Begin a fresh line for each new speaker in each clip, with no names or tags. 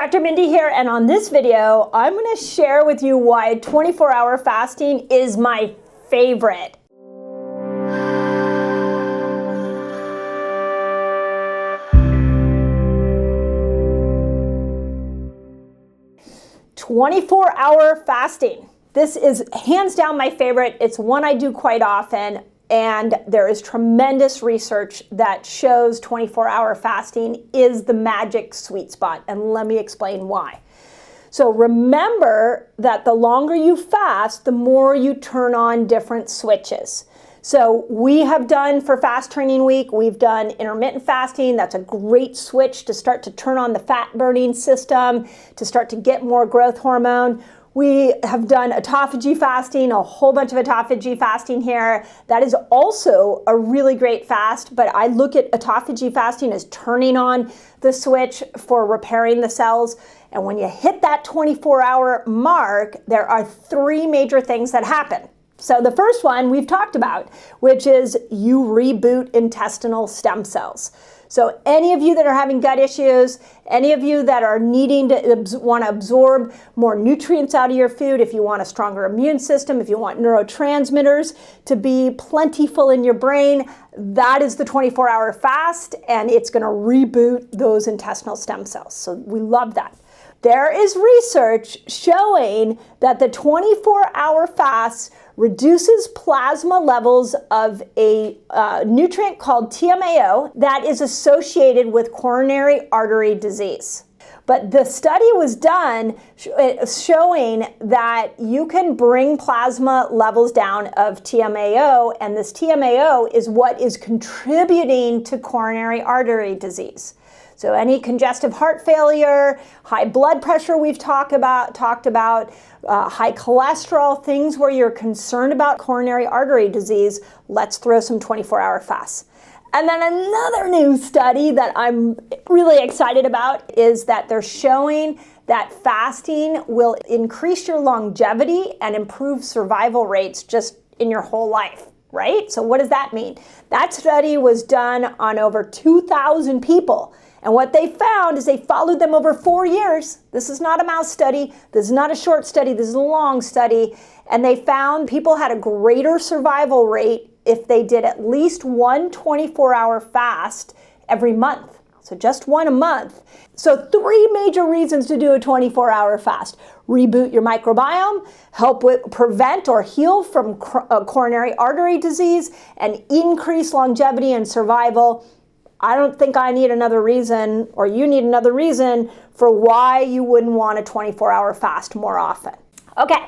Dr. Mindy here, and on this video, I'm going to share with you why 24-hour fasting is my favorite. "24-hour fasting. This is hands down my favorite. It's one I do quite often, and there is tremendous research that shows 24-hour fasting is the magic sweet spot, and let me explain why. So remember that the longer you fast, the more you turn on different switches. So we have done for Fast Training Week, we've done intermittent fasting. That's a great switch to start to turn on the fat burning system, to start to get more growth hormone. We have done autophagy fasting, a whole bunch of autophagy fasting here. That is also a really great fast, but I look at autophagy fasting as turning on the switch for repairing the cells. And when you hit that 24-hour mark, there are three major things that happen. So the first one we've talked about, which is you reboot intestinal stem cells. So any of you that are having gut issues, any of you that are needing to want to absorb more nutrients out of your food, if you want a stronger immune system, if you want neurotransmitters to be plentiful in your brain, that is the 24-hour fast, and it's going to reboot those intestinal stem cells. So we love that. There is research showing that the 24-hour fast reduces plasma levels of a nutrient called TMAO that is associated with coronary artery disease. But the study was done showing that you can bring plasma levels down of TMAO, and this TMAO is what is contributing to coronary artery disease. So any congestive heart failure, high blood pressure we've talked about, high cholesterol, things where you're concerned about coronary artery disease, let's throw some 24-hour fasts. And then another new study that I'm really excited about is that they're showing that fasting will increase your longevity and improve survival rates just in your whole life, right? So what does that mean? That study was done on over 2,000 people. And what they found is they followed them over 4 years. This is not a mouse study. This is not a short study. This is a long study. And they found people had a greater survival rate if they did at least one 24-hour fast every month. So just one a month. So three major reasons to do a 24-hour fast. Reboot your microbiome, help prevent or heal from coronary artery disease, and increase longevity and survival. I don't think I need another reason, or you need another reason, for why you wouldn't want a 24-hour fast more often. Okay,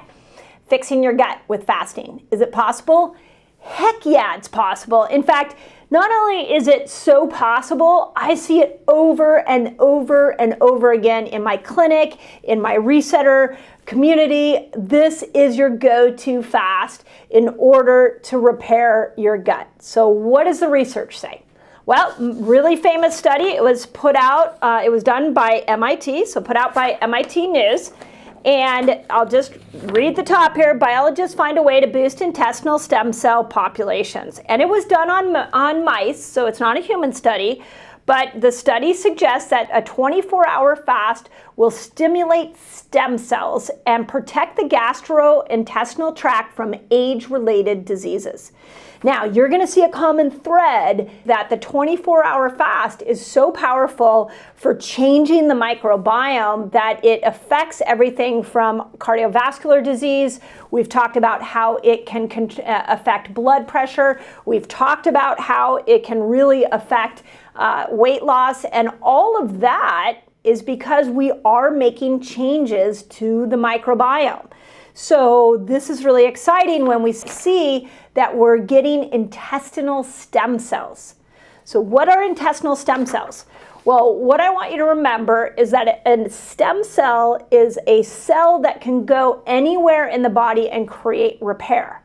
fixing your gut with fasting. Is it possible? Heck yeah, it's possible. In fact, not only is it so possible, I see it over and over and over again in my clinic, in my resetter community. This is your go-to fast in order to repair your gut. So what does the research say? Well, really famous study. It was put out, it was done by MIT, so put out by MIT News. And I'll just read the top here. Biologists find a way to boost intestinal stem cell populations. And it was done on mice, so it's not a human study. But the study suggests that a 24-hour fast will stimulate stem cells and protect the gastrointestinal tract from age-related diseases. Now, you're going to see a common thread that the 24-hour fast is so powerful for changing the microbiome that it affects everything from cardiovascular disease. We've talked about how it can affect blood pressure. We've talked about how it can really affect weight loss, and all of that is because we are making changes to the microbiome. So this is really exciting when we see that we're getting intestinal stem cells. So what are intestinal stem cells? Well, what I want you to remember is that a stem cell is a cell that can go anywhere in the body and create repair.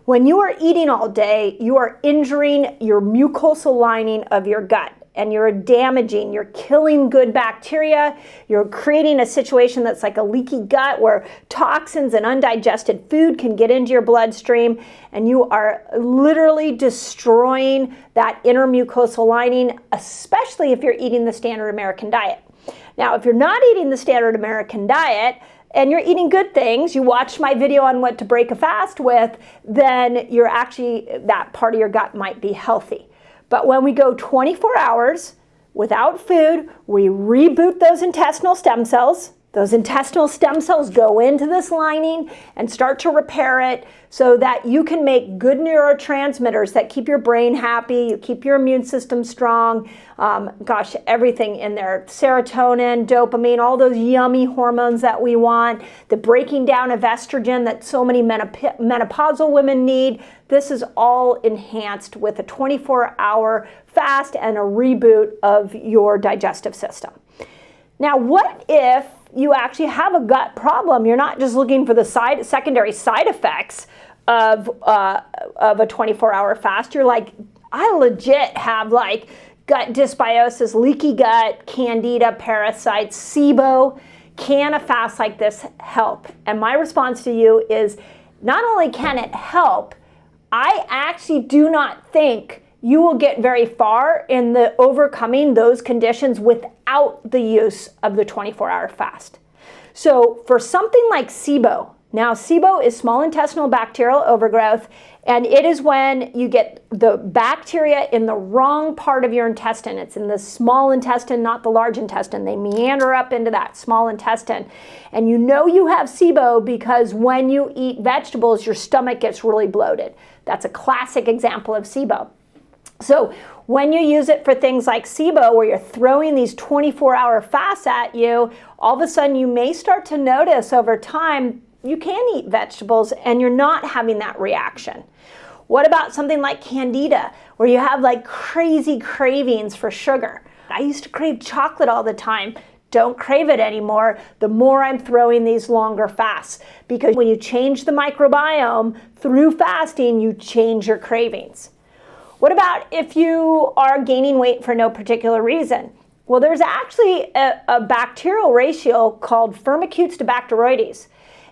When you are eating all day, you are injuring your mucosal lining of your gut. And you're damaging, you're killing good bacteria, you're creating a situation that's like a leaky gut where toxins and undigested food can get into your bloodstream, and you are literally destroying that inner mucosal lining, especially if you're eating the standard American diet. Now, if you're not eating the standard American diet, and you're eating good things, you watched my video on what to break a fast with, then you're actually, that part of your gut might be healthy. But when we go 24 hours without food, we reboot those intestinal stem cells. Those intestinal stem cells go into this lining and start to repair it so that you can make good neurotransmitters that keep your brain happy, you keep your immune system strong, everything in there. Serotonin, dopamine, all those yummy hormones that we want, the breaking down of estrogen that so many menopausal women need. This is all enhanced with a 24-hour fast and a reboot of your digestive system. Now, what if you actually have a gut problem? You're not just looking for the secondary side effects of a 24-hour fast. You're like, I legit have like gut dysbiosis, leaky gut, candida, parasites, SIBO. Can a fast like this help? And my response to you is, not only can it help, I actually do not think you will get very far in the overcoming those conditions without the use of the 24-hour fast. So for something like SIBO, now SIBO is small intestinal bacterial overgrowth, and it is when you get the bacteria in the wrong part of your intestine. It's in the small intestine, not the large intestine. They meander up into that small intestine. And you know you have SIBO because when you eat vegetables, your stomach gets really bloated. That's a classic example of SIBO. So when you use it for things like SIBO, where you're throwing these 24-hour fasts at you, all of a sudden you may start to notice over time you can eat vegetables and you're not having that reaction. What about something like candida, where you have like crazy cravings for sugar? I used to crave chocolate all the time. Don't crave it anymore the more I'm throwing these longer fasts, because when you change the microbiome through fasting, you change your cravings. What about if you are gaining weight for no particular reason? Well, there's actually a bacterial ratio called firmicutes to Bacteroides.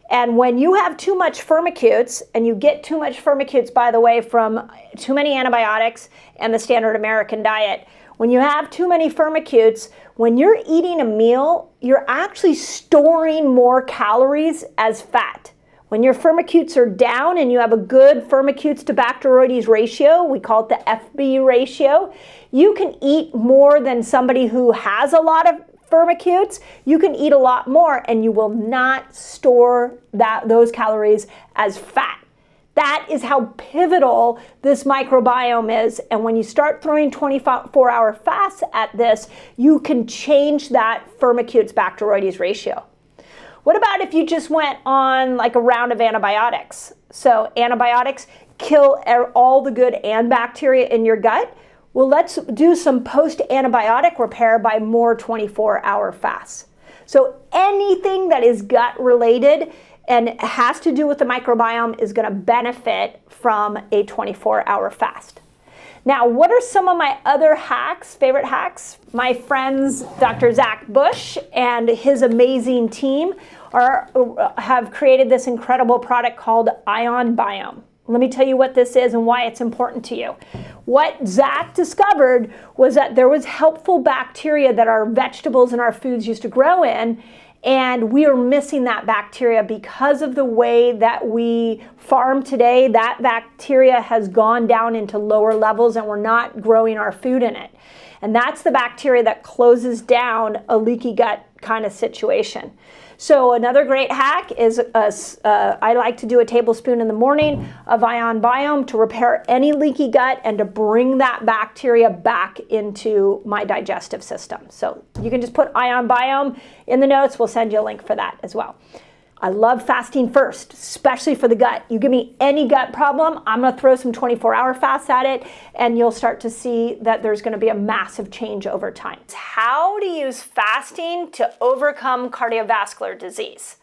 And when you have too much firmicutes, and you get too much firmicutes, by the way, from too many antibiotics and the standard American diet, when you have too many firmicutes, when you're eating a meal, you're actually storing more calories as fat. When your firmicutes are down and you have a good firmicutes to Bacteroides ratio, we call it the FB ratio, you can eat more than somebody who has a lot of firmicutes. You can eat a lot more and you will not store those calories as fat. That is how pivotal this microbiome is. And when you start throwing 24-hour fasts at this, you can change that firmicutes Bacteroides ratio. What about if you just went on like a round of antibiotics? So antibiotics kill all the good and bacteria in your gut. Well, let's do some post-antibiotic repair by more 24-hour fasts. So anything that is gut related and has to do with the microbiome is going to benefit from a 24-hour fast. Now, what are some of my other favorite hacks? My friends, Dr. Zach Bush and his amazing team have created this incredible product called Ion Biome. Let me tell you what this is and why it's important to you. What Zach discovered was that there was helpful bacteria that our vegetables and our foods used to grow in, and we are missing that bacteria because of the way that we farm today. That bacteria has gone down into lower levels and we're not growing our food in it. And that's the bacteria that closes down a leaky gut kind of situation. So another great hack is I like to do a tablespoon in the morning of Ion Biome to repair any leaky gut and to bring that bacteria back into my digestive system. So you can just put Ion Biome in the notes. We'll send you a link for that as well. I love fasting first, especially for the gut. You give me any gut problem, I'm going to throw some 24-hour fasts at it, and you'll start to see that there's going to be a massive change over time. How to use fasting to overcome cardiovascular disease.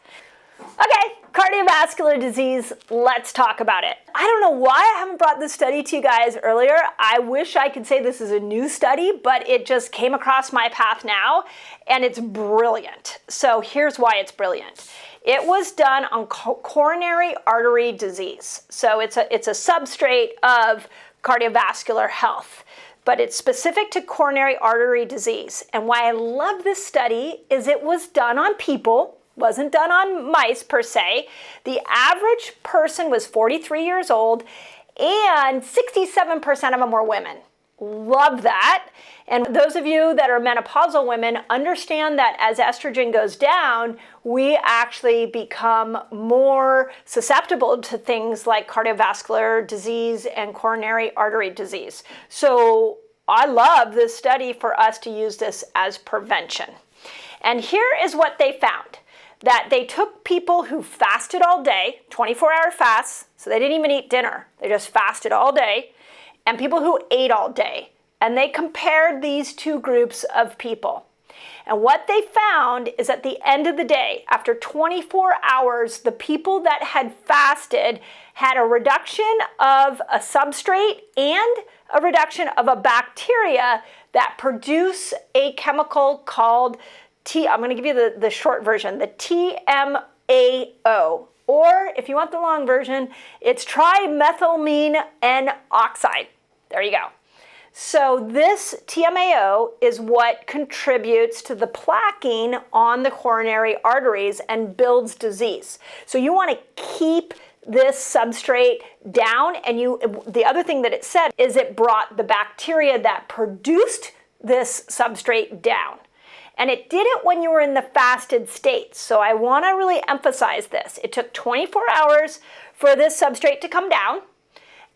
Okay, cardiovascular disease, let's talk about it. I don't know why I haven't brought this study to you guys earlier. I wish I could say this is a new study, but it just came across my path now, and it's brilliant. So here's why it's brilliant. It was done on coronary artery disease. So it's a substrate of cardiovascular health. but it's specific to coronary artery disease. And why I love this study is it was done on people, wasn't done on mice per se. The average person was 43 years old, and 67% of them were women. Love that. And those of you that are menopausal women understand that as estrogen goes down, we actually become more susceptible to things like cardiovascular disease and coronary artery disease. So I love this study for us to use this as prevention. And here is what they found. That they took people who fasted all day, 24-hour fasts, so they didn't even eat dinner. They just fasted all day, and people who ate all day. And they compared these two groups of people. And what they found is at the end of the day, after 24 hours, the people that had fasted had a reduction of a substrate and a reduction of a bacteria that produce a chemical called I'm going to give you the short version, the TMAO. Or if you want the long version, it's trimethylamine N oxide. There you go. So this TMAO is what contributes to the plaquing on the coronary arteries and builds disease. So you want to keep this substrate down, and the other thing that it said is it brought the bacteria that produced this substrate down. And it did it when you were in the fasted state. So I want to really emphasize this. It took 24 hours for this substrate to come down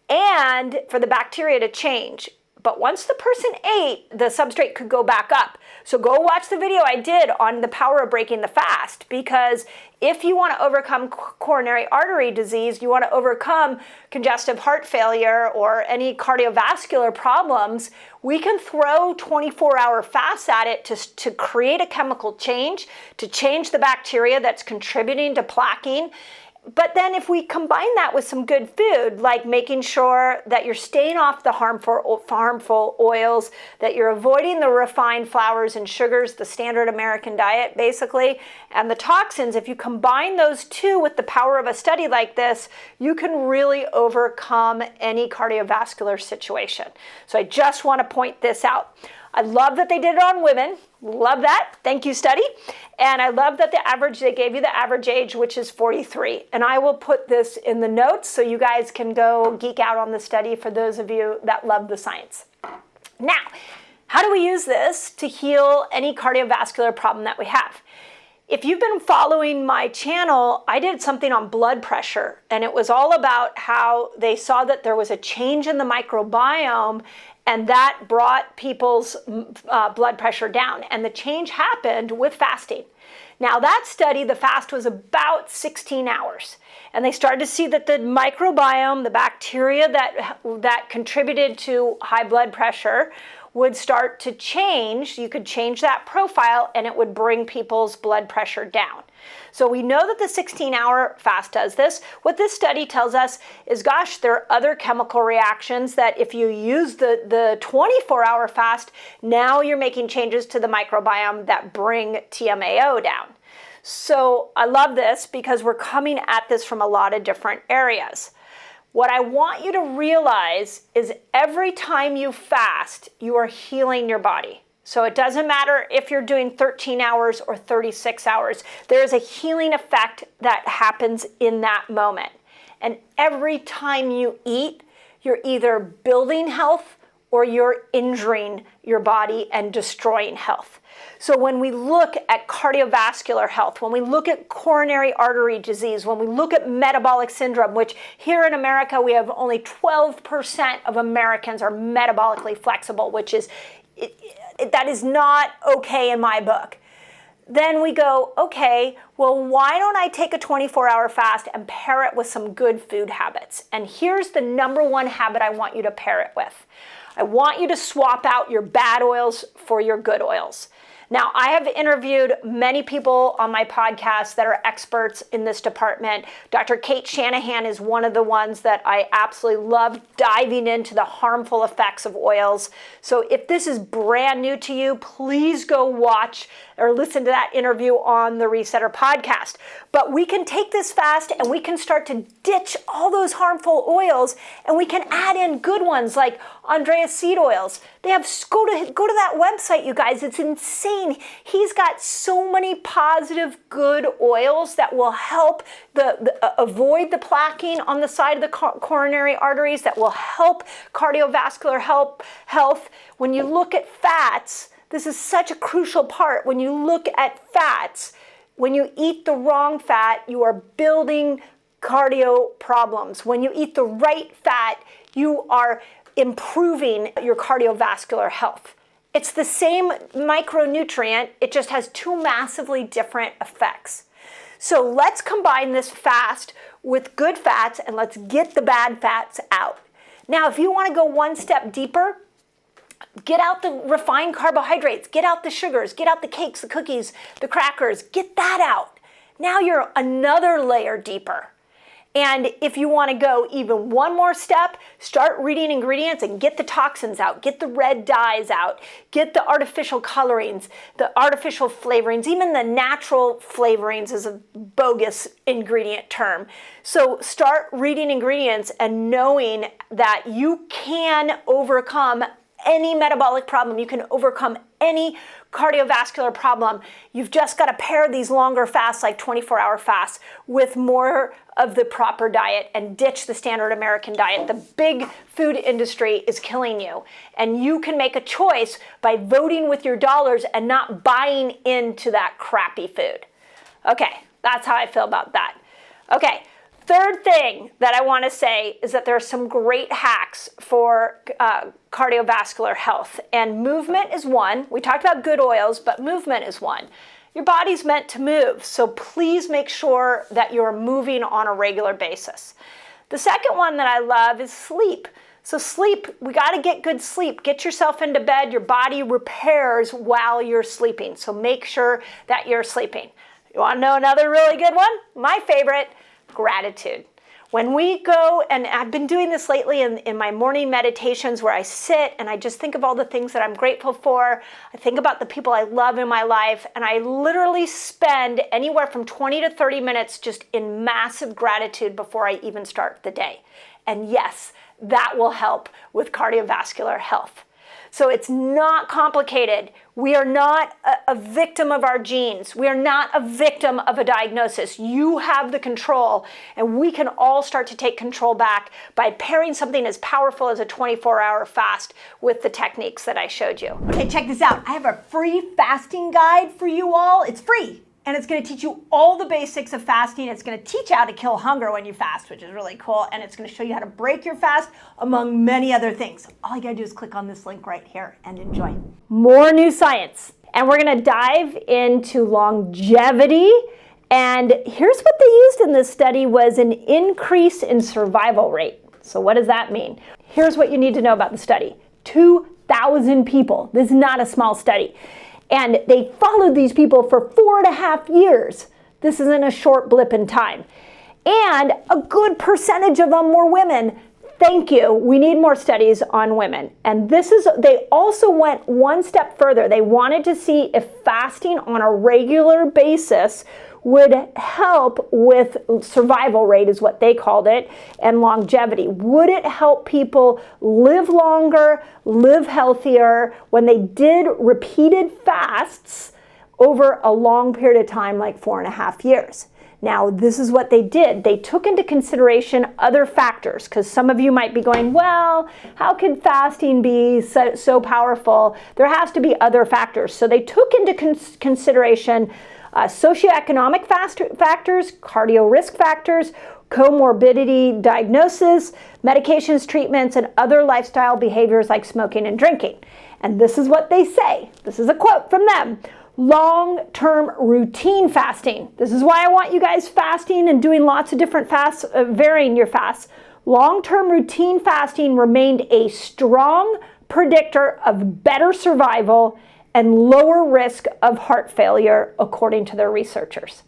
and for the bacteria to change. But once the person ate, the substrate could go back up. So go watch the video I did on the power of breaking the fast, because if you want to overcome coronary artery disease, you want to overcome congestive heart failure or any cardiovascular problems, we can throw 24-hour fasts at it to create a chemical change, to change the bacteria that's contributing to plaquing. But then if we combine that with some good food, like making sure that you're staying off the harmful oils, that you're avoiding the refined flours and sugars, the standard American diet basically, and the toxins, if you combine those two with the power of a study like this, you can really overcome any cardiovascular situation. So I just want to point this out. I love that they did it on women. Love that. Thank you, study. And I love that they gave you the average age, which is 43. And I will put this in the notes so you guys can go geek out on the study for those of you that love the science. Now, how do we use this to heal any cardiovascular problem that we have? If you've been following my channel, I did something on blood pressure, and it was all about how they saw that there was a change in the microbiome, and that brought people's blood pressure down. And the change happened with fasting. Now that study, the fast was about 16 hours. And they started to see that the microbiome, the bacteria that contributed to high blood pressure, would start to change. You could change that profile and it would bring people's blood pressure down. So we know that the 16-hour fast does this. What this study tells us is, gosh, there are other chemical reactions that if you use the 24-hour fast, now you're making changes to the microbiome that bring TMAO down. So I love this because we're coming at this from a lot of different areas. What I want you to realize is every time you fast, you are healing your body. So it doesn't matter if you're doing 13 hours or 36 hours. There is a healing effect that happens in that moment. And every time you eat, you're either building health or you're injuring your body and destroying health. So when we look at cardiovascular health, when we look at coronary artery disease, when we look at metabolic syndrome, which here in America we have only 12% of Americans are metabolically flexible, which is, that is not okay in my book. Then we go, okay, well, why don't I take a 24-hour fast and pair it with some good food habits? And here's the number one habit I want you to pair it with. I want you to swap out your bad oils for your good oils. Now, I have interviewed many people on my podcast that are experts in this department. Dr. Kate Shanahan is one of the ones that I absolutely love diving into the harmful effects of oils. So if this is brand new to you, please go watch or listen to that interview on the Resetter podcast. But we can take this fast and we can start to ditch all those harmful oils, and we can add in good ones like Andreas seed oils. They have, go to that website, you guys. It's insane. He's got so many positive, good oils that will help avoid the plaquing on the side of the coronary arteries, that will help cardiovascular health. When you look at fats, this is such a crucial part. When you look at fats, when you eat the wrong fat, you are building cardio problems. When you eat the right fat, you are improving your cardiovascular health. It's the same micronutrient, it just has two massively different effects. So let's combine this fast with good fats and let's get the bad fats out. Now, if you want to go one step deeper, get out the refined carbohydrates, get out the sugars, get out the cakes, the cookies, the crackers, get that out. Now you're another layer deeper. And if you want to go even one more step, start reading ingredients and get the toxins out, get the red dyes out, get the artificial colorings, the artificial flavorings, even the natural flavorings is a bogus ingredient term. So start reading ingredients and knowing that you can overcome any metabolic problem. You can overcome any cardiovascular problem. You've just got to pair these longer fasts, like 24-hour fasts, with more of the proper diet and ditch the standard American diet. The big food industry is killing you. And you can make a choice by voting with your dollars and not buying into that crappy food. Okay, that's how I feel about that. Okay. Third thing that I want to say is that there are some great hacks for cardiovascular health, and movement is one. We talked about good oils, but movement is one. Your body's meant to move, so please make sure that you're moving on a regular basis. The second one that I love is sleep. So sleep, we got to get good sleep. Get yourself into bed. Your body repairs while you're sleeping, so make sure that you're sleeping. You want to know another really good one? My favorite, gratitude. When we go, and I've been doing this lately in my morning meditations where I sit and I just think of all the things that I'm grateful for. I think about the people I love in my life, and I literally spend anywhere from 20 to 30 minutes just in massive gratitude before I even start the day. And yes, that will help with cardiovascular health. So it's not complicated. We are not a victim of our genes. We are not a victim of a diagnosis. You have the control, and we can all start to take control back by pairing something as powerful as a 24-hour fast with the techniques that I showed you.
Okay, check this out. I have a free fasting guide for you all. It's free. And it's going to teach you all the basics of fasting. It's going to teach you how to kill hunger when you fast, which is really cool. And it's going to show you how to break your fast, among many other things. All you got to do is click on this link right here and enjoy.
More new science. And we're going to dive into longevity. And here's what they used in this study was an increase in survival rate. So what does that mean? Here's what you need to know about the study. 2,000 people. This is not a small study. And they followed these people for 4.5 years. This isn't a short blip in time. And a good percentage of them were women. Thank you. We need more studies on women. And they also went one step further. They wanted to see if fasting on a regular basis would help with survival rate, is what they called it, and longevity. Would it help people live longer, live healthier when they did repeated fasts over a long period of time, like 4.5 years? Now, this is what they did. They took into consideration other factors, because some of you might be going, well, how can fasting be so powerful? There has to be other factors. So they took into consideration socioeconomic factors, cardio risk factors, comorbidity diagnosis, medications, treatments, and other lifestyle behaviors like smoking and drinking. And this is what they say. This is a quote from them. Long-term routine fasting. This is why I want you guys fasting and doing lots of different fasts, varying your fasts. Long-term routine fasting remained a strong predictor of better survival and lower risk of heart failure, according to their researchers.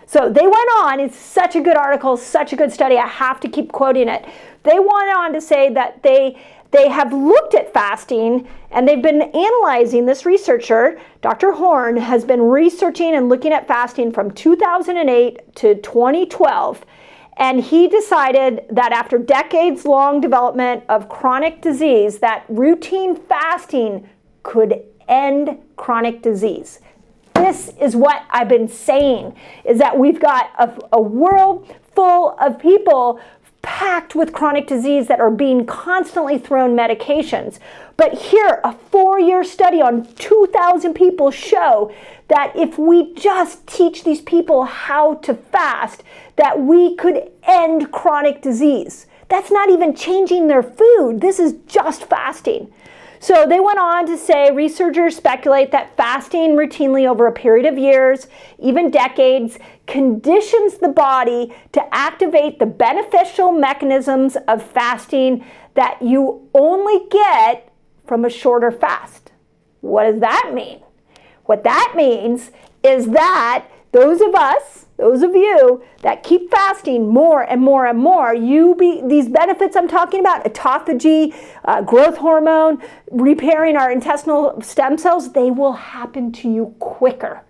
So they went on, it's such a good article, such a good study, I have to keep quoting it. They went on to say that they have looked at fasting and they've been analyzing, this researcher, Dr. Horn, has been researching and looking at fasting from 2008 to 2012. And he decided that after decades-long development of chronic disease, that routine fasting could end chronic disease. This is what I've been saying, is that we've got a world full of people packed with chronic disease that are being constantly thrown medications. But here, a 4-year study on 2,000 people show that if we just teach these people how to fast, that we could end chronic disease. That's not even changing their food. This is just fasting. So they went on to say researchers speculate that fasting routinely over a period of years, even decades, conditions the body to activate the beneficial mechanisms of fasting that you only get from a shorter fast. What does that mean? What that means is that those of you that keep fasting more and more and more, these benefits I'm talking about, autophagy, growth hormone, repairing our intestinal stem cells, they will happen to you quicker.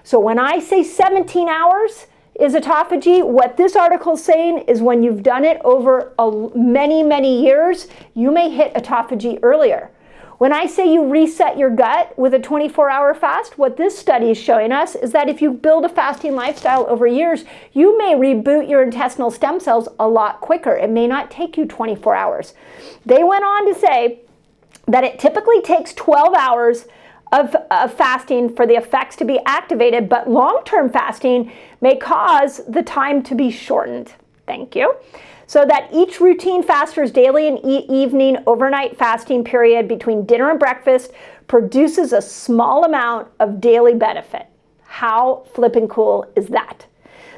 So when I say 17 hours is autophagy, what this article is saying is when you've done it over many, many years, you may hit autophagy earlier. When I say you reset your gut with a 24-hour fast, what this study is showing us is that if you build a fasting lifestyle over years, you may reboot your intestinal stem cells a lot quicker. It may not take you 24 hours. They went on to say that it typically takes 12 hours of fasting for the effects to be activated, but long-term fasting may cause the time to be shortened. Thank you. So that each routine faster's daily and evening overnight fasting period between dinner and breakfast produces a small amount of daily benefit. How flippin' cool is that?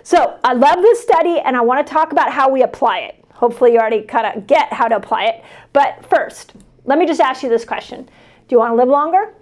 So I love this study and I want to talk about how we apply it. Hopefully you already kind of get how to apply it. But first, let me just ask you this question. Do you want to live longer?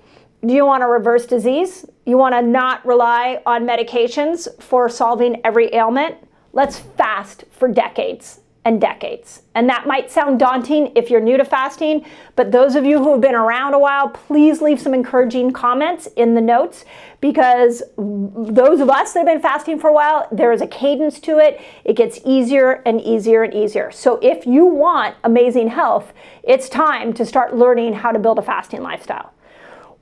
Do you want to reverse disease? You want to not rely on medications for solving every ailment? Let's fast for decades and decades. And that might sound daunting if you're new to fasting, but those of you who have been around a while, please leave some encouraging comments in the notes, because those of us that have been fasting for a while, there is a cadence to it. It gets easier and easier and easier. So if you want amazing health, it's time to start learning how to build a fasting lifestyle.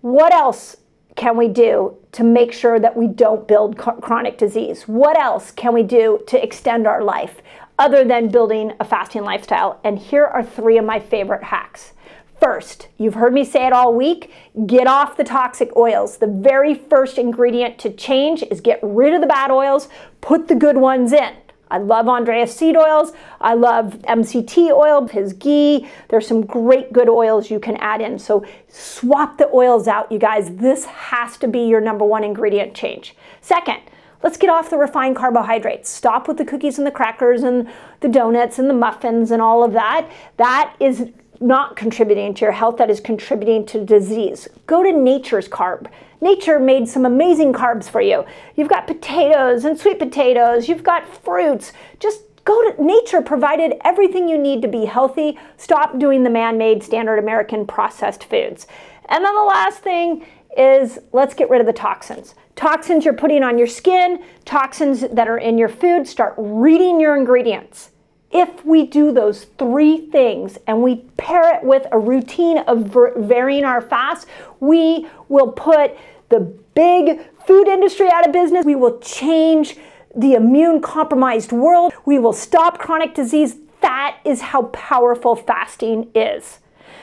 What else can we do to make sure that we don't build chronic disease? What else can we do to extend our life other than building a fasting lifestyle? And here are 3 of my favorite hacks. First, you've heard me say it all week, get off the toxic oils. The very first ingredient to change is get rid of the bad oils, put the good ones in. I love Andreas seed oils. I love MCT oil, his ghee. There's some great good oils you can add in. So swap the oils out, you guys. This has to be your number 1 ingredient change. Second, let's get off the refined carbohydrates. Stop with the cookies and the crackers and the donuts and the muffins and all of that. That is not contributing to your health. That is contributing to disease. Go to nature's carb. Nature made some amazing carbs for you. You've got potatoes and sweet potatoes. You've got fruits. Just go to nature, provided everything you need to be healthy. Stop doing the man-made standard American processed foods. And then the last thing is let's get rid of the toxins. Toxins you're putting on your skin, toxins that are in your food. Start reading your ingredients. If we do those 3 things and we pair it with a routine of varying our fast, we will put the big food industry out of business. We will change the immune compromised world. We will stop chronic disease. That is how powerful fasting is.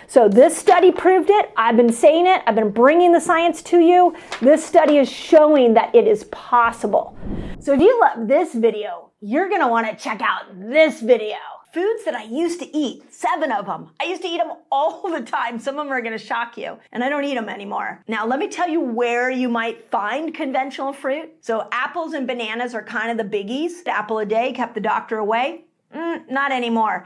So this study proved it. I've been saying it. I've been bringing the science to you. This study is showing that it is possible.
So if you love this video, you're going to want to check out this video. Foods that I used to eat, 7 of them. I used to eat them all the time. Some of them are going to shock you, and I don't eat them anymore. Now, let me tell you where you might find conventional fruit. So apples and bananas are kind of the biggies. Apple a day kept the doctor away. Not anymore.